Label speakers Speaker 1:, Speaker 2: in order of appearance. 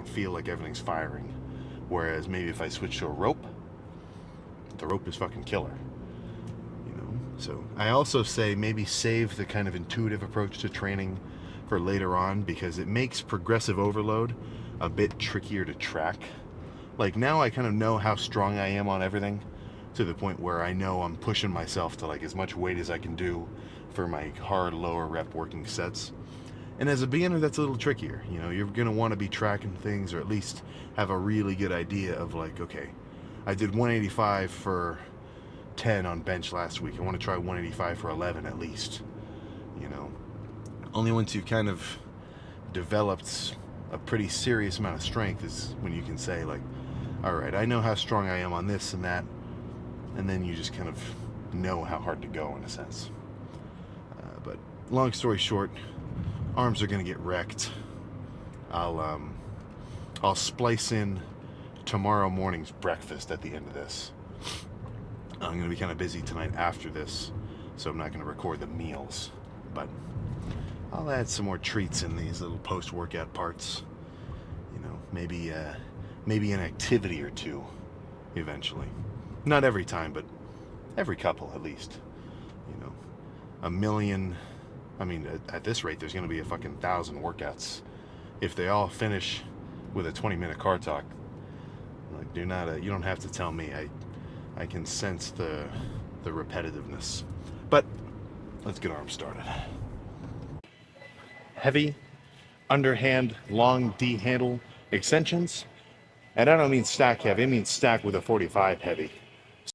Speaker 1: don't feel like everything's firing. Whereas maybe if I switch to a rope, the rope is fucking killer. You know? So I also say maybe save the kind of intuitive approach to training for later on, because it makes progressive overload a bit trickier to track. Like now I kind of know how strong I am on everything, to the point where I know I'm pushing myself to like as much weight as I can do for my hard lower rep working sets. And as a beginner, that's a little trickier. You know, you're going to want to be tracking things, or at least have a really good idea of like, okay, I did 185 for 10 on bench last week. I want to try 185 for 11 at least. You know, only once you've kind of developed a pretty serious amount of strength is when you can say like, all right, I know how strong I am on this and that, and then you just kind of know how hard to go in a sense. But long story short, arms are gonna get wrecked. I'll splice in tomorrow morning's breakfast at the end of this. I'm gonna be kind of busy tonight after this, so I'm not gonna record the meals, but I'll add some more treats in these little post-workout parts. You know, maybe an activity or two eventually. Not every time, but every couple at least. You know, a million. I mean, at this rate, there's going to be a fucking 1,000 workouts. If they all finish with a 20-minute car talk, like, you don't have to tell me. I can sense the repetitiveness. But let's get arms started. Heavy, underhand, long D handle extensions. And I don't mean stack heavy, I mean stack with a 45 heavy.